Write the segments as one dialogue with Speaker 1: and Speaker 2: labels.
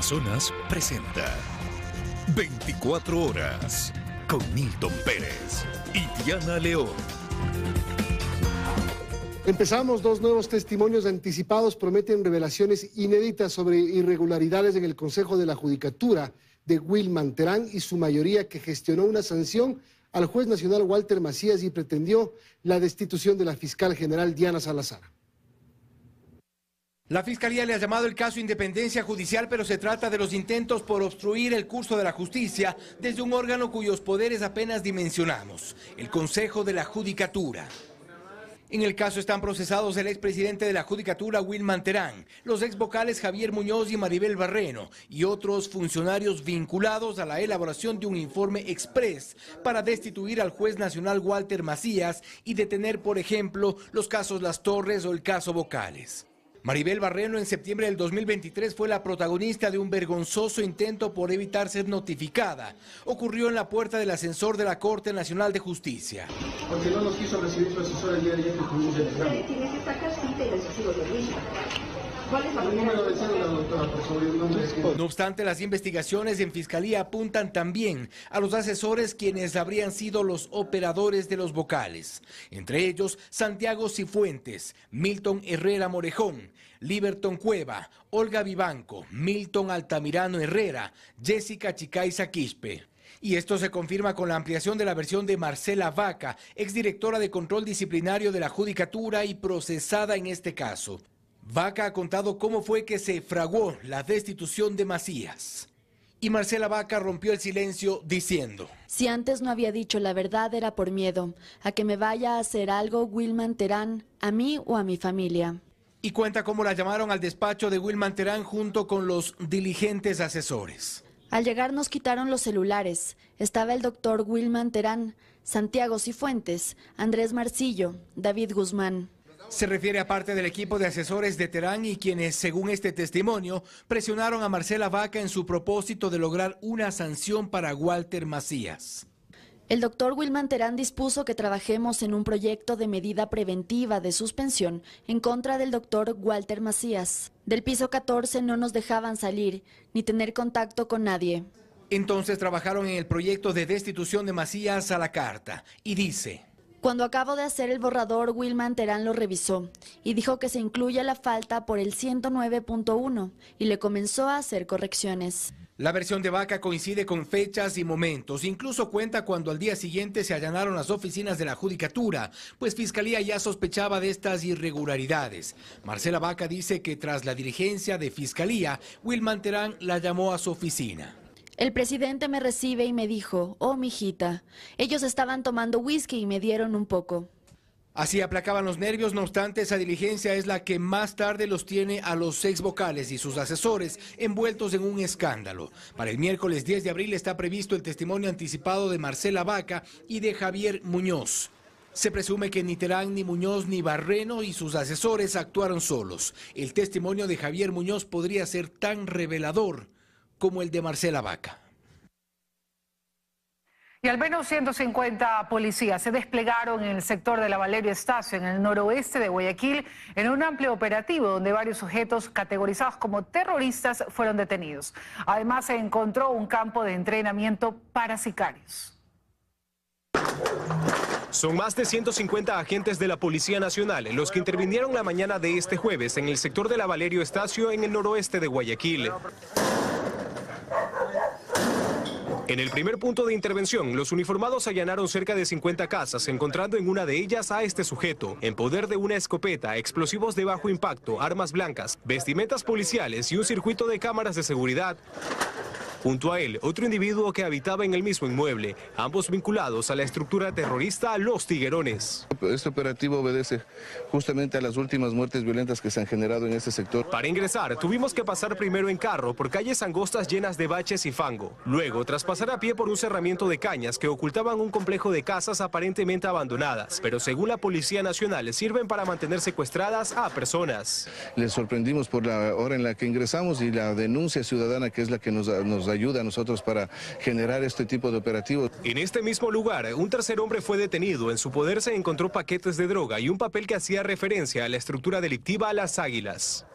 Speaker 1: Amazonas presenta 24 horas con Milton Pérez y Diana León.
Speaker 2: Empezamos. Dos nuevos testimonios anticipados prometen revelaciones inéditas sobre irregularidades en el Consejo de la Judicatura de Wilman Terán y su mayoría, que gestionó una sanción al juez nacional Walter Macías y pretendió la destitución de la fiscal general Diana Salazar.
Speaker 3: La Fiscalía le ha llamado el caso independencia judicial, pero se trata de los intentos por obstruir el curso de la justicia desde un órgano cuyos poderes apenas dimensionamos, el Consejo de la Judicatura. En el caso están procesados el expresidente de la Judicatura, Wilman Terán, los exvocales Javier Muñoz y Maribel Barreno y otros funcionarios vinculados a la elaboración de un informe exprés para destituir al juez nacional Walter Macías y detener, por ejemplo, los casos Las Torres o el caso Vocales. Maribel Barreno en septiembre del 2023 fue la protagonista de un vergonzoso intento por evitar ser notificada. Ocurrió en la puerta del ascensor de la Corte Nacional de Justicia.
Speaker 4: Porque no nos quiso recibir su asesor el día de ayer que tuvimos el examen.
Speaker 5: Tiene que sacar cita y el recibo de Luisa. ¿Cuál es la
Speaker 4: número de cédula, doctora, por sobre el nombre?
Speaker 3: No obstante, las investigaciones en Fiscalía apuntan también a los asesores quienes habrían sido los operadores de los vocales. Entre ellos, Santiago Cifuentes, Milton Herrera Morejón, Liberton Cueva, Olga Vivanco, Milton Altamirano Herrera, Jessica Chicaiza Quispe. Y esto se confirma con la ampliación de la versión de Marcela Vaca, exdirectora de Control Disciplinario de la Judicatura y procesada en este caso. Vaca ha contado cómo fue que se fraguó la destitución de Macías. Y Marcela Vaca rompió el silencio diciendo:
Speaker 6: si antes no había dicho la verdad era por miedo a que me vaya a hacer algo Wilman Terán, a mí o a mi familia.
Speaker 3: Y cuenta cómo la llamaron al despacho de Wilman Terán junto con los diligentes asesores.
Speaker 6: Al llegar nos quitaron los celulares. Estaba el doctor Wilman Terán, Santiago Cifuentes, Andrés Marcillo, David Guzmán.
Speaker 3: Se refiere a parte del equipo de asesores de Terán y quienes, según este testimonio, presionaron a Marcela Vaca en su propósito de lograr una sanción para Walter Macías.
Speaker 6: El doctor Wilman Terán dispuso que trabajemos en un proyecto de medida preventiva de suspensión en contra del doctor Walter Macías. Del piso 14 no nos dejaban salir ni tener contacto con nadie.
Speaker 3: Entonces trabajaron en el proyecto de destitución de Macías a la carta y dice:
Speaker 6: cuando acabo de hacer el borrador, Wilman Terán lo revisó y dijo que se incluye la falta por el 109.1 y le comenzó a hacer correcciones.
Speaker 3: La versión de Vaca coincide con fechas y momentos, incluso cuenta cuando al día siguiente se allanaron las oficinas de la Judicatura, pues Fiscalía ya sospechaba de estas irregularidades. Marcela Vaca dice que tras la diligencia de Fiscalía, Wilman Terán la llamó a su oficina.
Speaker 6: El presidente me recibe y me dijo: oh, mijita, ellos estaban tomando whisky y me dieron un poco.
Speaker 3: Así aplacaban los nervios. No obstante, esa diligencia es la que más tarde los tiene a los exvocales y sus asesores envueltos en un escándalo. Para el miércoles 10 de abril está previsto el testimonio anticipado de Marcela Vaca y de Javier Muñoz. Se presume que ni Terán, ni Muñoz, ni Barreno y sus asesores actuaron solos. El testimonio de Javier Muñoz podría ser tan revelador como el de Marcela Vaca.
Speaker 7: Y al menos 150 policías se desplegaron en el sector de la Valerio Estacio, en el noroeste de Guayaquil, en un amplio operativo donde varios sujetos categorizados como terroristas fueron detenidos. Además, se encontró un campo de entrenamiento para sicarios.
Speaker 8: Son más de 150 agentes de la Policía Nacional los que intervinieron la mañana de este jueves en el sector de la Valerio Estacio, en el noroeste de Guayaquil. En el primer punto de intervención, los uniformados allanaron cerca de 50 casas, encontrando en una de ellas a este sujeto, en poder de una escopeta, explosivos de bajo impacto, armas blancas, vestimentas policiales y un circuito de cámaras de seguridad. Junto a él, otro individuo que habitaba en el mismo inmueble, ambos vinculados a la estructura terrorista Los Tiguerones.
Speaker 9: Este operativo obedece justamente a las últimas muertes violentas que se han generado en este sector.
Speaker 8: Para ingresar, tuvimos que pasar primero en carro por calles angostas llenas de baches y fango. Luego, tras pasar a pie por un cerramiento de cañas que ocultaban un complejo de casas aparentemente abandonadas, pero según la Policía Nacional sirven para mantener secuestradas a personas.
Speaker 9: Les sorprendimos por la hora en la que ingresamos y la denuncia ciudadana, que es la que nos ayuda a nosotros para generar este tipo de operativos.
Speaker 8: En este mismo lugar, un tercer hombre fue detenido. En su poder se encontró paquetes de droga y un papel que hacía referencia a la estructura delictiva Las Águilas.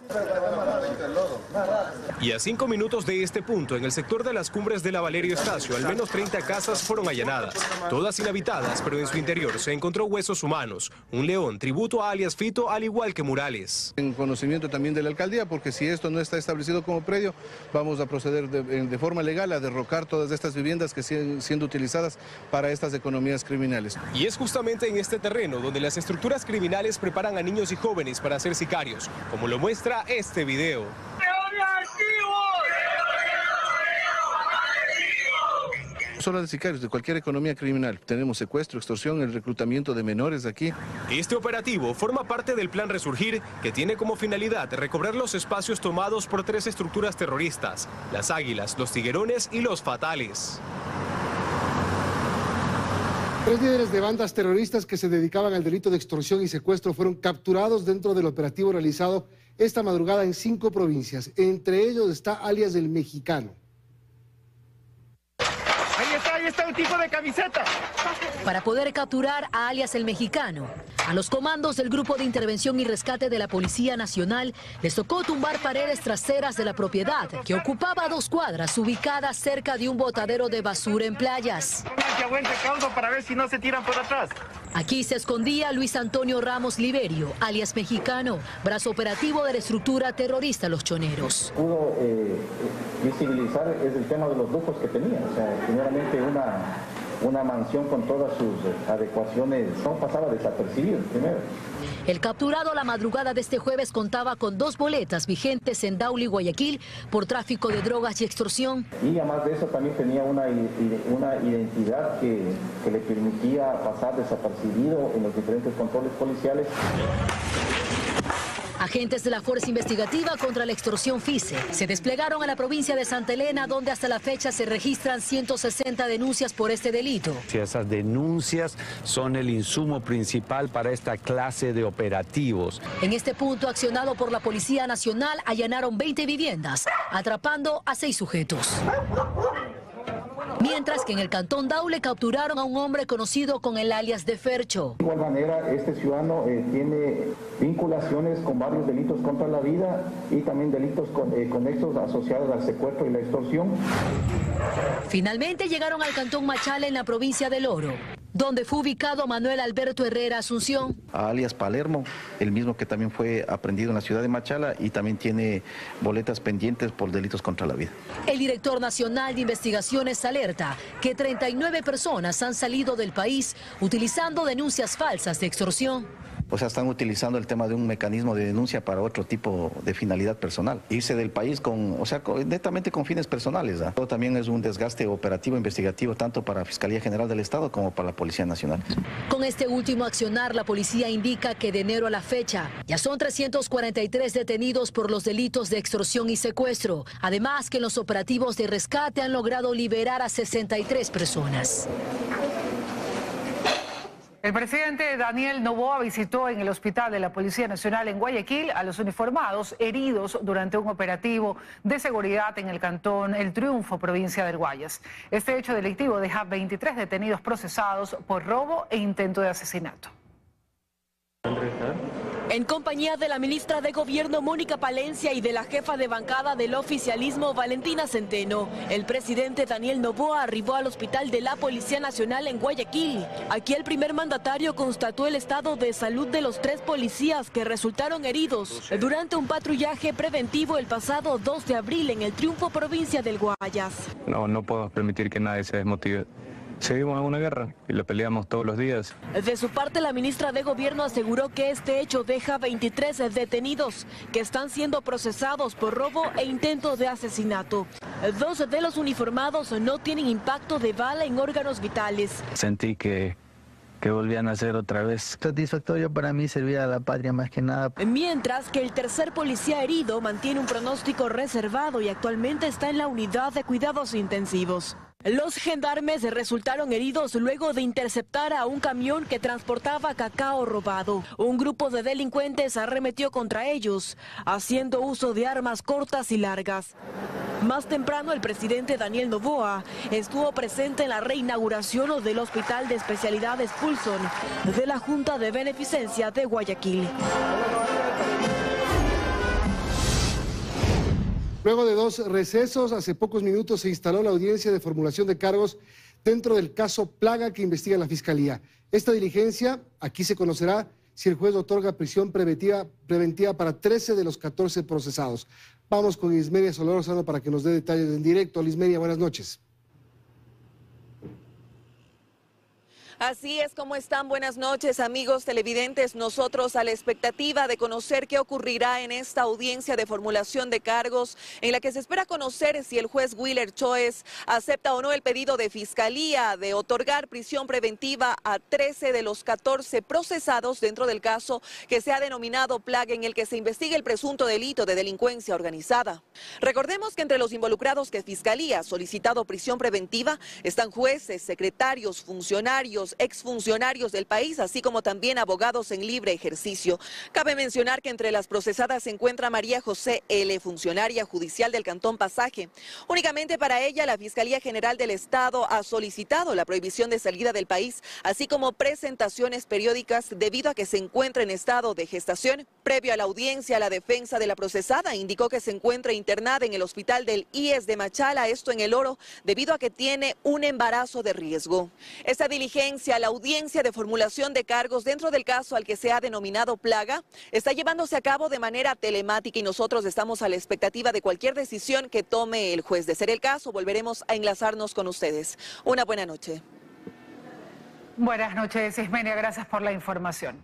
Speaker 8: Y a 5 minutos de este punto, en el sector de las cumbres de la Valerio Estacio, al menos 30 casas fueron allanadas, todas inhabitadas, pero en su interior se encontró huesos humanos, un león, tributo a alias Fito, al igual que murales.
Speaker 9: En conocimiento también de la alcaldía, porque si esto no está establecido como predio, vamos a proceder de forma legal a derrocar todas estas viviendas que siguen siendo utilizadas para estas economías criminales.
Speaker 8: Y es justamente en este terreno donde las estructuras criminales preparan a niños y jóvenes para ser sicarios, como lo muestra este video.
Speaker 9: Solo de sicarios, de cualquier economía criminal. Tenemos secuestro, extorsión, el reclutamiento de menores aquí.
Speaker 8: Este operativo forma parte del Plan Resurgir, que tiene como finalidad recobrar los espacios tomados por 3 estructuras terroristas: las Águilas, los Tiguerones y los Fatales.
Speaker 2: 3 líderes de bandas terroristas que se dedicaban al delito de extorsión y secuestro fueron capturados dentro del operativo realizado esta madrugada en 5 provincias. Entre ellos está alias El Mexicano.
Speaker 10: Ahí está un tipo de camiseta.
Speaker 11: Para poder capturar a alias El Mexicano, a los comandos del Grupo de Intervención y Rescate de la Policía Nacional les tocó tumbar paredes traseras de la propiedad, que ocupaba 2 cuadras ubicadas cerca de un botadero de basura en Playas.
Speaker 10: Para ver si no se tiran por atrás.
Speaker 11: Aquí se escondía Luis Antonio Ramos Liberio, alias Mexicano, brazo operativo de la estructura terrorista Los Choneros.
Speaker 12: Pudo visibilizar es el tema de los lujos que tenía, o sea, primeramente una mansión con todas sus adecuaciones, no pasaba desapercibido primero.
Speaker 11: El capturado la madrugada de este jueves contaba con 2 boletas vigentes en Daule y Guayaquil por tráfico de drogas y extorsión.
Speaker 12: Y además de eso también tenía una identidad que le permitía pasar desapercibido en los diferentes controles policiales.
Speaker 11: Agentes de la Fuerza Investigativa contra la Extorsión FICE se desplegaron a la provincia de Santa Elena, donde hasta la fecha se registran 160 denuncias por este delito.
Speaker 13: Esas denuncias son el insumo principal para esta clase de operativos.
Speaker 11: En este punto, accionado por la Policía Nacional, allanaron 20 viviendas, atrapando a 6 sujetos. Mientras que en el cantón Daule capturaron a un hombre conocido con el alias de Fercho.
Speaker 12: De igual manera, este ciudadano tiene vinculaciones con varios delitos contra la vida y también delitos conexos asociados al secuestro y la extorsión.
Speaker 11: Finalmente llegaron al cantón Machala en la provincia del Oro, donde fue ubicado Manuel Alberto Herrera Asunción.
Speaker 14: Alias Palermo, el mismo que también fue aprendido en la ciudad de Machala y también tiene boletas pendientes por delitos contra la vida.
Speaker 11: El director nacional de investigaciones alerta que 39 personas han salido del país utilizando denuncias falsas de extorsión.
Speaker 14: O sea, están utilizando el tema de un mecanismo de denuncia para otro tipo de finalidad personal. Irse del país netamente con fines personales. Todo también es un desgaste operativo, investigativo, tanto para la Fiscalía General del Estado como para la Policía Nacional.
Speaker 11: Con este último accionar, la policía indica que de enero a la fecha ya son 343 detenidos por los delitos de extorsión y secuestro. Además, que en los operativos de rescate han logrado liberar a 63 personas.
Speaker 7: El presidente Daniel Noboa visitó en el hospital de la Policía Nacional en Guayaquil a los uniformados heridos durante un operativo de seguridad en el cantón El Triunfo, provincia del Guayas. Este hecho delictivo deja 23 detenidos procesados por robo e intento de asesinato.
Speaker 15: En compañía de la ministra de Gobierno Mónica Palencia y de la jefa de bancada del oficialismo Valentina Centeno, el presidente Daniel Noboa arribó al hospital de la Policía Nacional en Guayaquil. Aquí el primer mandatario constató el estado de salud de los 3 policías que resultaron heridos durante un patrullaje preventivo el pasado 2 de abril en El Triunfo, provincia del Guayas.
Speaker 16: No podemos permitir que nadie se desmotive. Seguimos en una guerra y lo peleamos todos los días.
Speaker 15: De su parte, la ministra de Gobierno aseguró que este hecho deja 23 detenidos que están siendo procesados por robo e intento de asesinato. 2 de los uniformados no tienen impacto de bala en órganos vitales.
Speaker 16: Sentí que volvían a hacer otra vez.
Speaker 17: Satisfactorio para mí, servir a la patria más que nada.
Speaker 15: Mientras que el tercer policía herido mantiene un pronóstico reservado y actualmente está en la unidad de cuidados intensivos. Los gendarmes resultaron heridos luego de interceptar a un camión que transportaba cacao robado. Un grupo de delincuentes arremetió contra ellos, haciendo uso de armas cortas y largas. Más temprano, el presidente Daniel Noboa estuvo presente en la reinauguración del Hospital de Especialidades Pulson de la Junta de Beneficencia de Guayaquil.
Speaker 2: Luego de 2 recesos, hace pocos minutos se instaló la audiencia de formulación de cargos dentro del caso Plaga que investiga la Fiscalía. Esta diligencia, aquí se conocerá si el juez otorga prisión preventiva para 13 de los 14 procesados. Vamos con Ismeria Solórzano para que nos dé detalles en directo. Ismeria, buenas noches.
Speaker 18: Así es, ¿cómo están? Buenas noches, amigos televidentes. Nosotros a la expectativa de conocer qué ocurrirá en esta audiencia de formulación de cargos, en la que se espera conocer si el juez Willer Choes acepta o no el pedido de Fiscalía de otorgar prisión preventiva a 13 de los 14 procesados dentro del caso que se ha denominado Plaga, en el que se investiga el presunto delito de delincuencia organizada. Recordemos que entre los involucrados que Fiscalía ha solicitado prisión preventiva están jueces, secretarios, funcionarios, exfuncionarios del país, así como también abogados en libre ejercicio. Cabe mencionar que entre las procesadas se encuentra María José L., funcionaria judicial del Cantón Pasaje. Únicamente para ella, la Fiscalía General del Estado ha solicitado la prohibición de salida del país, así como presentaciones periódicas debido a que se encuentra en estado de gestación. Previo a la audiencia, la defensa de la procesada indicó que se encuentra internada en el hospital del IES de Machala, esto en El Oro, debido a que tiene un embarazo de riesgo. Esta diligencia, la audiencia de formulación de cargos dentro del caso al que se ha denominado Plaga, está llevándose a cabo de manera telemática y nosotros estamos a la expectativa de cualquier decisión que tome el juez. De ser el caso, volveremos a enlazarnos con ustedes. Una buena noche.
Speaker 7: Buenas noches, Ismenia, gracias por la información.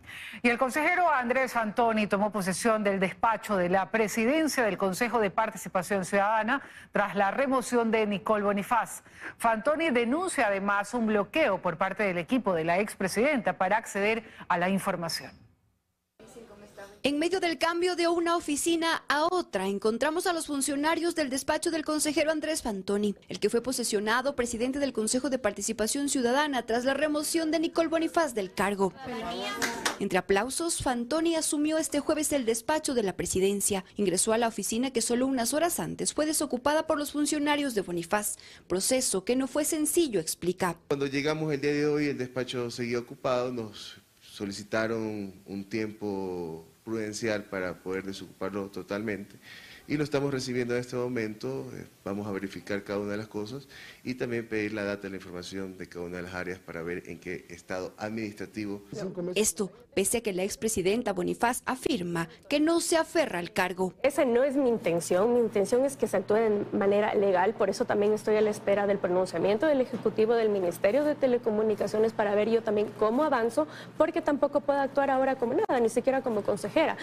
Speaker 7: Y el consejero Andrés Fantoni tomó posesión del despacho de la presidencia del Consejo de Participación Ciudadana tras la remoción de Nicole Bonifaz. Fantoni denuncia además un bloqueo por parte del equipo de la expresidenta para acceder a la información.
Speaker 19: En medio del cambio de una oficina a otra, encontramos a los funcionarios del despacho del consejero Andrés Fantoni, el que fue posesionado presidente del Consejo de Participación Ciudadana tras la remoción de Nicole Bonifaz del cargo. Entre aplausos, Fantoni asumió este jueves el despacho de la presidencia. Ingresó a la oficina que solo unas horas antes fue desocupada por los funcionarios de Bonifaz, proceso que no fue sencillo, explica.
Speaker 20: Cuando llegamos el día de hoy, el despacho seguía ocupado, nos solicitaron un tiempo prudencial para poder desocuparlo totalmente y lo estamos recibiendo en este momento. Vamos a verificar cada una de las cosas y también pedir la data y la información de cada una de las áreas para ver en qué estado administrativo.
Speaker 19: Esto pese a que la expresidenta Bonifaz afirma que no se aferra al cargo.
Speaker 21: Esa no es mi intención es que se actúe de manera legal, por eso también estoy a la espera del pronunciamiento del Ejecutivo del Ministerio de Telecomunicaciones para ver yo también cómo avanzo, porque tampoco puedo actuar ahora como nada, ni siquiera como consejera.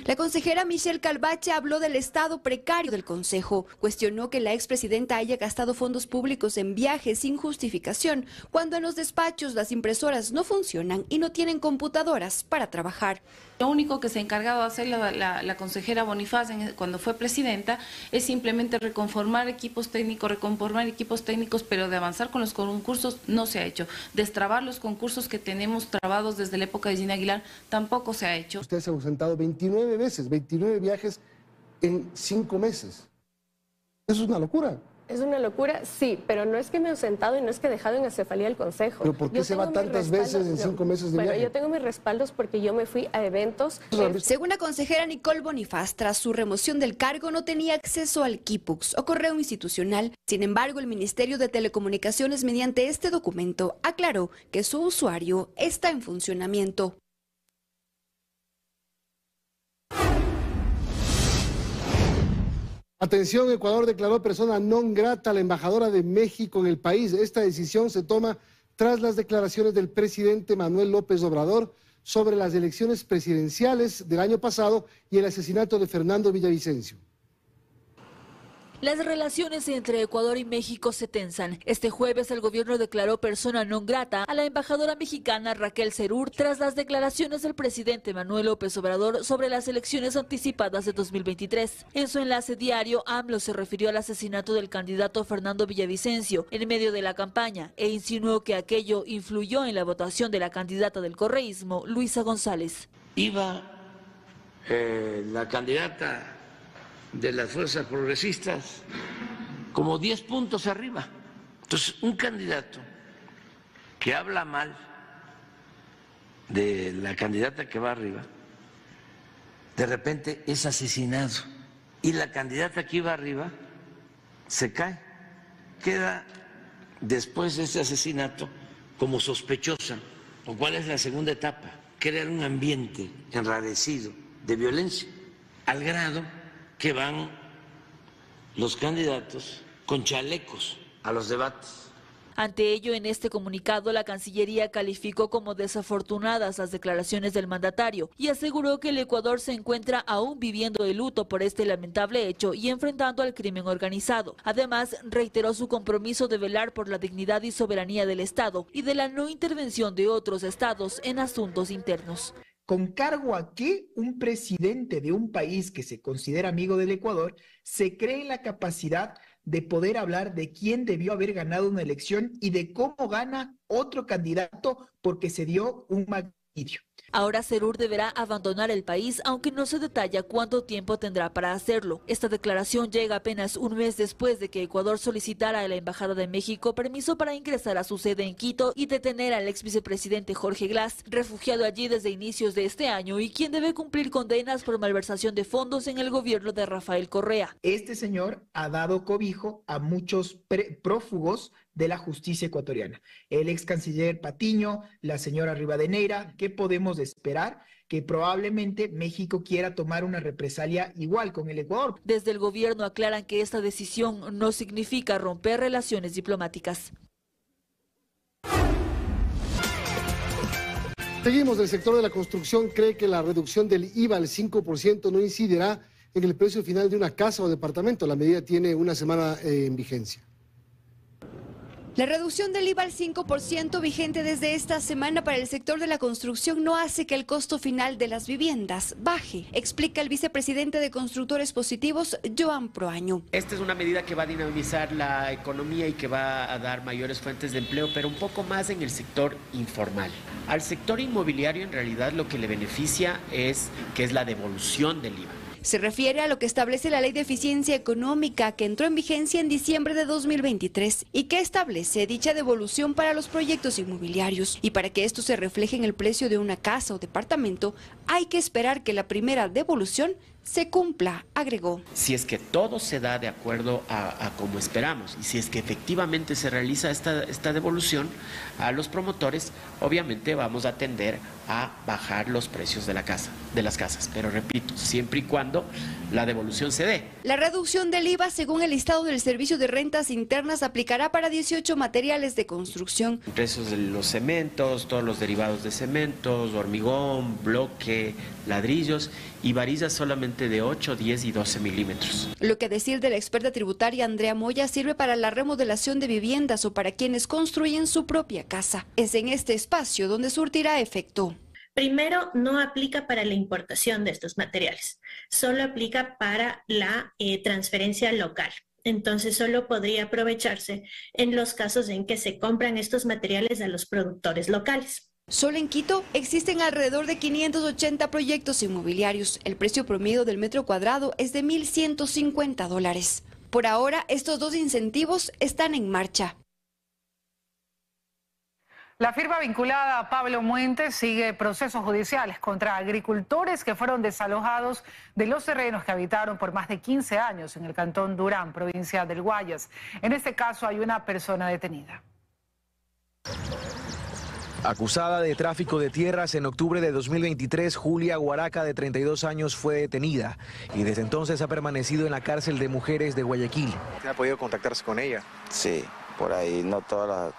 Speaker 19: La consejera Michelle Calvache habló del estado precario del Consejo. Cuestionó que la expresidenta haya gastado fondos públicos en viajes sin justificación, cuando en los despachos las impresoras no funcionan y no tienen computadoras para trabajar.
Speaker 22: Lo único que se ha encargado de hacer la consejera Bonifaz cuando fue presidenta es simplemente reconformar equipos técnicos, pero de avanzar con los concursos no se ha hecho. Destrabar los concursos que tenemos trabados desde la época de Gina Aguilar tampoco se ha hecho.
Speaker 2: Usted se ha ausentado 29 veces, 29 viajes en 5 meses. Eso es una locura.
Speaker 21: Es una locura, sí, pero no es que me he ausentado y no es que he dejado en acefalía el Consejo.
Speaker 2: ¿Pero por qué se va tantas veces en 5 meses de viaje?
Speaker 21: Bueno, yo tengo mis respaldos porque yo me fui a eventos.
Speaker 19: Según la consejera Nicole Bonifaz, tras su remoción del cargo no tenía acceso al Kipux o correo institucional. Sin embargo, el Ministerio de Telecomunicaciones, mediante este documento, aclaró que su usuario está en funcionamiento.
Speaker 2: Atención, Ecuador declaró persona non grata a la embajadora de México en el país. Esta decisión se toma tras las declaraciones del presidente Manuel López Obrador sobre las elecciones presidenciales del año pasado y el asesinato de Fernando Villavicencio.
Speaker 23: Las relaciones entre Ecuador y México se tensan. Este jueves el gobierno declaró persona non grata a la embajadora mexicana Raquel Serur tras las declaraciones del presidente Manuel López Obrador sobre las elecciones anticipadas de 2023. En su enlace diario, AMLO se refirió al asesinato del candidato Fernando Villavicencio en medio de la campaña e insinuó que aquello influyó en la votación de la candidata del correísmo, Luisa González.
Speaker 24: Iba la candidata de las fuerzas progresistas como 10 puntos arriba. Entonces, un candidato que habla mal de la candidata que va arriba, de repente es asesinado y la candidata que iba arriba se cae, queda después de este asesinato como sospechosa. ¿Cuál es la segunda etapa? Crear un ambiente enrarecido de violencia, al grado que van los candidatos con chalecos a los debates.
Speaker 23: Ante ello, en este comunicado, la Cancillería calificó como desafortunadas las declaraciones del mandatario y aseguró que el Ecuador se encuentra aún viviendo de luto por este lamentable hecho y enfrentando al crimen organizado. Además, reiteró su compromiso de velar por la dignidad y soberanía del Estado y de la no intervención de otros estados en asuntos internos.
Speaker 1: ¿Con cargo a qué un presidente de un país que se considera amigo del Ecuador se cree en la capacidad de poder hablar de quién debió haber ganado una elección y de cómo gana otro candidato porque se dio un magnicidio?
Speaker 23: Ahora Cerur deberá abandonar el país, aunque no se detalla cuánto tiempo tendrá para hacerlo. Esta declaración llega apenas un mes después de que Ecuador solicitara a la Embajada de México permiso para ingresar a su sede en Quito y detener al ex vicepresidente Jorge Glass, refugiado allí desde inicios de este año y quien debe cumplir condenas por malversación de fondos en el gobierno de Rafael Correa.
Speaker 1: Este señor ha dado cobijo a muchos prófugos de la justicia ecuatoriana. El ex canciller Patiño, la señora Rivadeneira. ¿Qué podemos esperar? Que probablemente México quiera tomar una represalia igual con el Ecuador.
Speaker 23: Desde el gobierno aclaran que esta decisión no significa romper relaciones diplomáticas.
Speaker 2: Seguimos. El sector de la construcción cree que la reducción del IVA al 5% no incidirá en el precio final de una casa o departamento. La medida tiene una semana en vigencia.
Speaker 19: La reducción del IVA al 5% vigente desde esta semana para el sector de la construcción no hace que el costo final de las viviendas baje, explica el vicepresidente de Constructores Positivos, Joan Proaño.
Speaker 4: Esta es una medida que va a dinamizar la economía y que va a dar mayores fuentes de empleo, pero un poco más en el sector informal. Al sector inmobiliario en realidad lo que le beneficia es la devolución del IVA.
Speaker 19: Se refiere a lo que establece la Ley de Eficiencia Económica, que entró en vigencia en diciembre de 2023 y que establece dicha devolución para los proyectos inmobiliarios. Y para que esto se refleje en el precio de una casa o departamento, hay que esperar que la primera devolución se cumpla, agregó.
Speaker 4: Si es que todo se da de acuerdo a como esperamos y si es que efectivamente se realiza esta devolución a los promotores, obviamente vamos a tender a bajar los precios de las casas. Pero repito, siempre y cuando la devolución se dé.
Speaker 19: La reducción del IVA, según el listado del Servicio de Rentas Internas, aplicará para 18 materiales de construcción.
Speaker 4: Precios de los cementos, todos los derivados de cementos, hormigón, bloque, ladrillos y varillas solamente de 8, 10 y 12 milímetros.
Speaker 19: Lo que, a decir de la experta tributaria Andrea Moya, sirve para la remodelación de viviendas o para quienes construyen su propia casa. Es en este espacio donde surtirá efecto.
Speaker 5: Primero, no aplica para la importación de estos materiales, solo aplica para la transferencia local. Entonces solo podría aprovecharse en los casos en que se compran estos materiales a los productores locales.
Speaker 19: Solo en Quito existen alrededor de 580 proyectos inmobiliarios. El precio promedio del metro cuadrado es de $1,150. Por ahora, estos dos incentivos están en marcha.
Speaker 7: La firma vinculada a Pablo Muentes sigue procesos judiciales contra agricultores que fueron desalojados de los terrenos que habitaron por más de 15 años en el cantón Durán, provincia del Guayas. En este caso hay una persona detenida.
Speaker 6: Acusada de tráfico de tierras, en octubre de 2023, Julia Guaraca, de 32 años, fue detenida y desde entonces ha permanecido en la cárcel de mujeres de Guayaquil.
Speaker 25: ¿Ha podido contactarse con ella?
Speaker 26: Sí, por ahí, no todos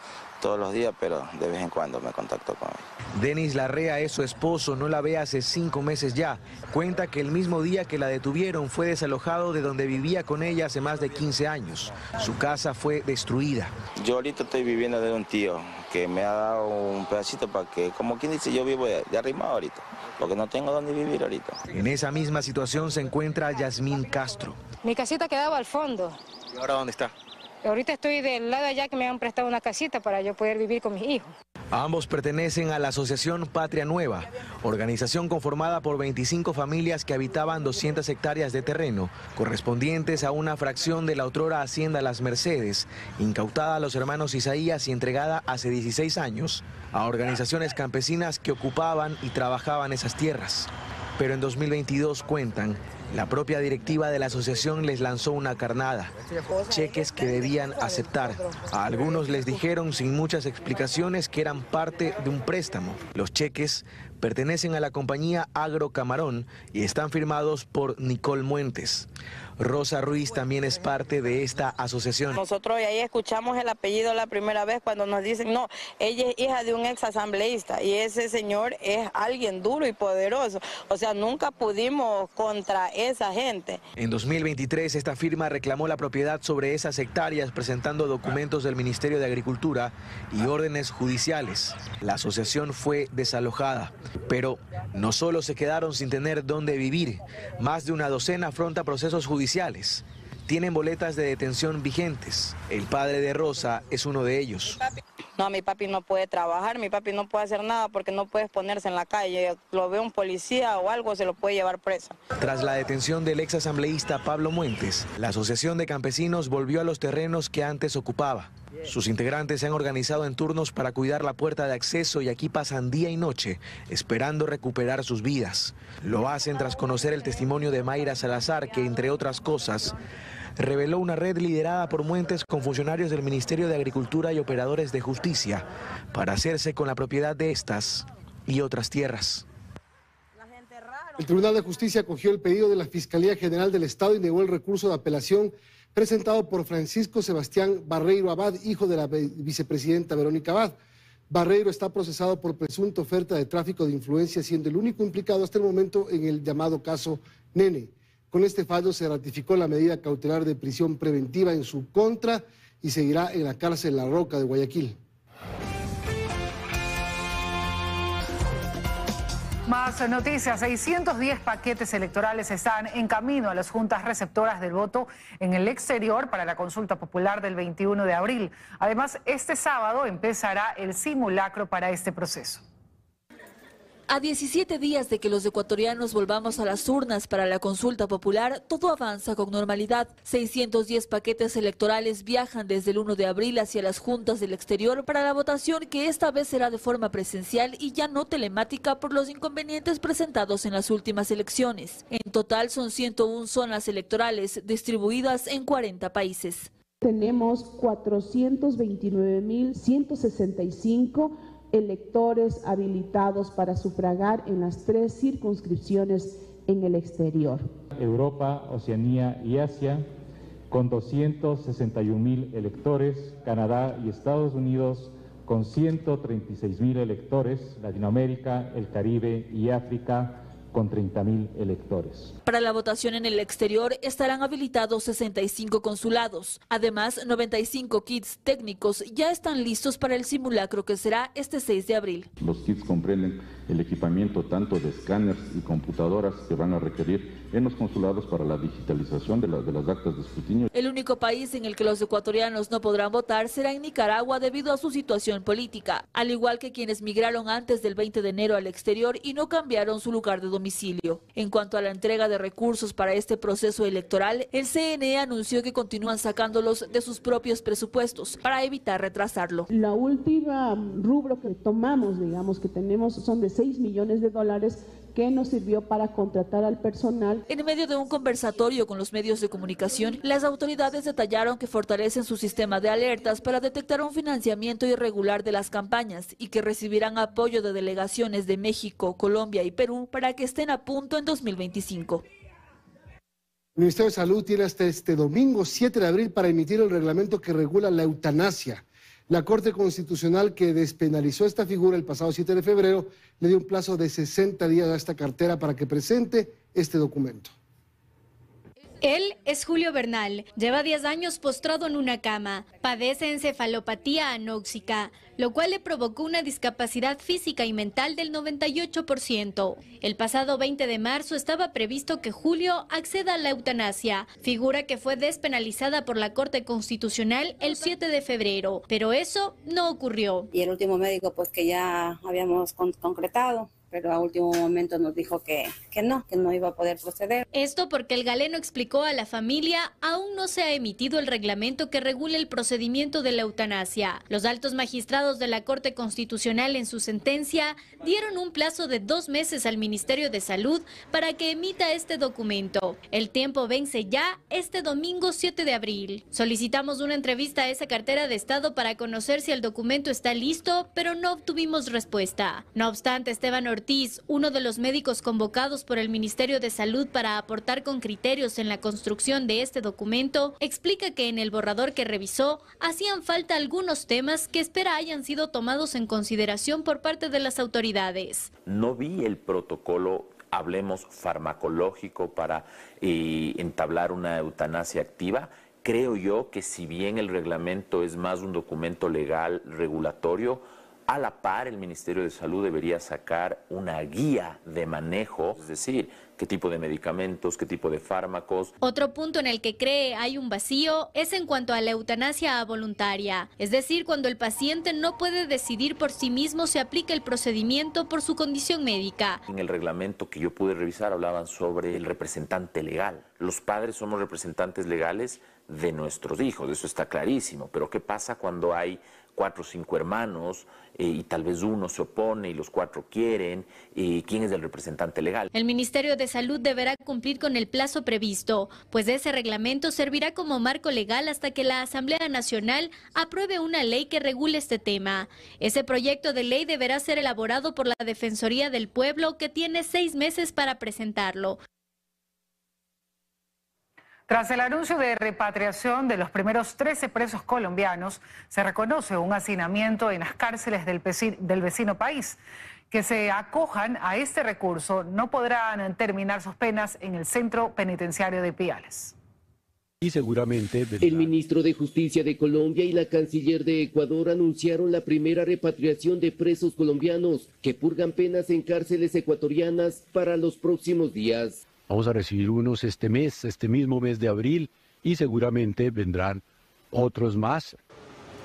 Speaker 26: los días, pero de vez en cuando me contacto con ella.
Speaker 6: Denis Larrea es su esposo, no la ve hace 5 meses ya. Cuenta que el mismo día que la detuvieron fue desalojado de donde vivía con ella hace más de 15 años. Su casa fue destruida.
Speaker 26: Yo ahorita estoy viviendo de un tío que me ha dado un pedacito para que, como quien dice, yo vivo de arrimado ahorita, porque no tengo dónde vivir ahorita.
Speaker 6: En esa misma situación se encuentra Yasmín Castro.
Speaker 27: Mi casita quedaba al fondo.
Speaker 25: ¿Y ahora dónde está?
Speaker 27: Ahorita estoy del lado allá que me han prestado una casita para yo poder vivir con mis hijos.
Speaker 6: Ambos pertenecen a la Asociación Patria Nueva, organización conformada por 25 familias que habitaban 200 hectáreas de terreno, correspondientes a una fracción de la otrora Hacienda Las Mercedes, incautada a los hermanos Isaías y entregada hace 16 años a organizaciones campesinas que ocupaban y trabajaban esas tierras. Pero en 2022, cuentan, La propia directiva de la asociación les lanzó una carnada, cheques que debían aceptar. A algunos les dijeron sin muchas explicaciones que eran parte de un préstamo. Los cheques pertenecen a la compañía Agro Camarón y están firmados por Nicole Muentes. Rosa Ruiz también es parte de esta asociación.
Speaker 3: Nosotros ahí escuchamos el apellido la primera vez cuando nos dicen, no, ella es hija de un ex asambleísta y ese señor es alguien duro y poderoso. O sea, nunca pudimos contra esa gente.
Speaker 6: En 2023 esta firma reclamó la propiedad sobre esas hectáreas presentando documentos del Ministerio de Agricultura y órdenes judiciales. La asociación fue desalojada, pero no solo se quedaron sin tener dónde vivir, más de una docena afronta procesos judiciales. Tienen boletas de detención vigentes. El padre de Rosa es uno de ellos.
Speaker 3: No, mi papi no puede trabajar, mi papi no puede hacer nada porque no puede exponerse en la calle. Lo ve un policía o algo, se lo puede llevar preso.
Speaker 6: Tras la detención del ex asambleísta Pablo Muentes, la Asociación de Campesinos volvió a los terrenos que antes ocupaba. Sus integrantes se han organizado en turnos para cuidar la puerta de acceso y aquí pasan día y noche esperando recuperar sus vidas. Lo hacen tras conocer el testimonio de Mayra Salazar, que entre otras cosas reveló una red liderada por Muentes con funcionarios del Ministerio de Agricultura y operadores de justicia para hacerse con la propiedad de estas y otras tierras.
Speaker 2: El Tribunal de Justicia acogió el pedido de la Fiscalía General del Estado y negó el recurso de apelación presentado por Francisco Sebastián Barreiro Abad, hijo de la vicepresidenta Verónica Abad. Barreiro está procesado por presunta oferta de tráfico de influencia, siendo el único implicado hasta el momento en el llamado caso Nene. Con este fallo se ratificó la medida cautelar de prisión preventiva en su contra y seguirá en la cárcel La Roca de Guayaquil.
Speaker 7: Más noticias. 610 paquetes electorales están en camino a las juntas receptoras del voto en el exterior para la consulta popular del 21 de abril. Además, este sábado empezará el simulacro para este proceso.
Speaker 23: A 17 días de que los ecuatorianos volvamos a las urnas para la consulta popular, todo avanza con normalidad. 610 paquetes electorales viajan desde el 1 de abril hacia las juntas del exterior para la votación, que esta vez será de forma presencial y ya no telemática por los inconvenientes presentados en las últimas elecciones. En total son 101 zonas electorales distribuidas en 40 países.
Speaker 8: Tenemos 429.165 electores habilitados para sufragar en las 3 circunscripciones en el exterior.
Speaker 9: Europa, Oceanía y Asia, con 261.000 electores, Canadá y Estados Unidos con 136.000 electores, Latinoamérica, el Caribe y África con 30.000 electores.
Speaker 23: Para la votación en el exterior estarán habilitados 65 consulados. Además, 95 kits técnicos ya están listos para el simulacro que será este 6 de abril.
Speaker 10: Los kits comprenden el equipamiento tanto de escáneres y computadoras que van a requerir en los consulados para la digitalización de las actas de escrutinio.
Speaker 23: El único país en el que los ecuatorianos no podrán votar será en Nicaragua debido a su situación política, al igual que quienes migraron antes del 20 de enero al exterior y no cambiaron su lugar de domicilio. En cuanto a la entrega de recursos para este proceso electoral, el CNE anunció que continúan sacándolos de sus propios presupuestos para evitar retrasarlo.
Speaker 8: La última rubro que tomamos, digamos, que tenemos son de $6 millones que nos sirvió para contratar al personal.
Speaker 23: En medio de un conversatorio con los medios de comunicación, las autoridades detallaron que fortalecen su sistema de alertas para detectar un financiamiento irregular de las campañas y que recibirán apoyo de delegaciones de México, Colombia y Perú para que estén a punto en 2025.
Speaker 2: El Ministerio de Salud tiene hasta este domingo 7 de abril para emitir el reglamento que regula la eutanasia. La Corte Constitucional, que despenalizó esta figura el pasado 7 de febrero, le dio un plazo de 60 días a esta cartera para que presente este documento.
Speaker 12: Él es Julio Bernal, lleva 10 años postrado en una cama, padece encefalopatía anóxica, lo cual le provocó una discapacidad física y mental del 98%. El pasado 20 de marzo estaba previsto que Julio acceda a la eutanasia, figura que fue despenalizada por la Corte Constitucional el 7 de febrero, pero eso no ocurrió.
Speaker 13: Y el último médico pues que ya habíamos concretado,
Speaker 11: pero a último momento nos dijo que no iba a poder proceder.
Speaker 12: Esto porque el galeno explicó a la familia aún no se ha emitido el reglamento que regule el procedimiento de la eutanasia. Los altos magistrados de la Corte Constitucional en su sentencia dieron un plazo de 2 meses al Ministerio de Salud para que emita este documento. El tiempo vence ya este domingo 7 de abril. Solicitamos una entrevista a esa cartera de Estado para conocer si el documento está listo, pero no obtuvimos respuesta. No obstante, Esteban Ortiz, uno de los médicos convocados por el Ministerio de Salud para aportar con criterios en la construcción de este documento, explica que en el borrador que revisó hacían falta algunos temas que espera hayan sido tomados en consideración por parte de las autoridades.
Speaker 13: No vi el protocolo, hablemos farmacológico, para entablar una eutanasia activa. Creo yo que si bien el reglamento es más un documento legal regulatorio, a la par el Ministerio de Salud debería sacar una guía de manejo, es decir, qué tipo de medicamentos, qué tipo de fármacos.
Speaker 12: Otro punto en el que cree hay un vacío es en cuanto a la eutanasia voluntaria, es decir, cuando el paciente no puede decidir por sí mismo si aplica el procedimiento por su condición médica.
Speaker 13: En el reglamento que yo pude revisar hablaban sobre el representante legal. Los padres somos representantes legales de nuestros hijos, eso está clarísimo, pero ¿qué pasa cuando hay 4 o 5 hermanos y tal vez uno se opone y los 4 quieren? ¿Quién es el representante legal?
Speaker 12: El Ministerio de Salud deberá cumplir con el plazo previsto, pues ese reglamento servirá como marco legal hasta que la Asamblea Nacional apruebe una ley que regule este tema. Ese proyecto de ley deberá ser elaborado por la Defensoría del Pueblo, que tiene 6 meses para presentarlo.
Speaker 7: Tras el anuncio de repatriación de los primeros 13 presos colombianos, se reconoce un hacinamiento en las cárceles del vecino país. Que se acojan a este recurso no podrán terminar sus penas en el centro penitenciario de Ipiales.
Speaker 14: Y seguramente el ministro de Justicia de Colombia y la canciller de Ecuador anunciaron la primera repatriación de presos colombianos que purgan penas en cárceles ecuatorianas para los próximos días. Vamos a recibir unos este mismo mes de abril, y seguramente vendrán otros más.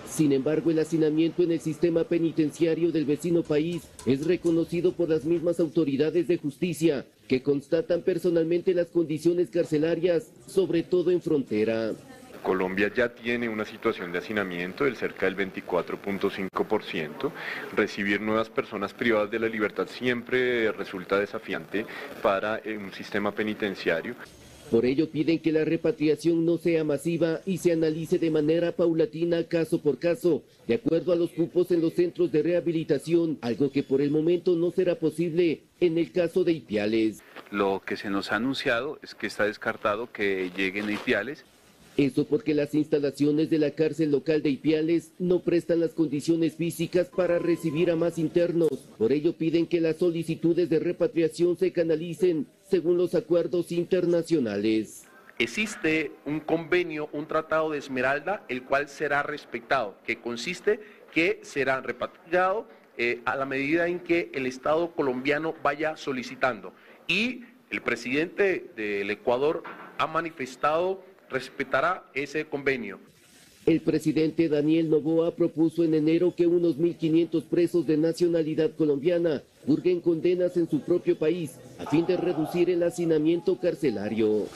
Speaker 14: Sin embargo, el hacinamiento en el sistema penitenciario del vecino país es reconocido por las mismas autoridades de justicia, que constatan personalmente las condiciones carcelarias, sobre todo en frontera.
Speaker 15: Colombia ya tiene una situación de hacinamiento del cerca del 24.5%. Recibir nuevas personas privadas de la libertad siempre resulta desafiante para un sistema penitenciario.
Speaker 14: Por ello piden que la repatriación no sea masiva y se analice de manera paulatina, caso por caso, de acuerdo a los cupos en los centros de rehabilitación, algo que por el momento no será posible en el caso de Ipiales.
Speaker 16: Lo que se nos ha anunciado es que está descartado que lleguen a Ipiales.
Speaker 14: Eso porque las instalaciones de la cárcel local de Ipiales no prestan las condiciones físicas para recibir a más internos. Por ello piden que las solicitudes de repatriación se canalicen según los acuerdos internacionales.
Speaker 17: Existe un convenio, un tratado de Esmeralda, el cual será respetado, que consiste que serán repatriados a la medida en que el Estado colombiano vaya solicitando. Y el presidente del Ecuador ha manifestado respetará ese convenio.
Speaker 14: El presidente Daniel Noboa propuso en enero que unos 1.500 presos de nacionalidad colombiana purguen condenas en su propio país a fin de reducir el hacinamiento carcelario.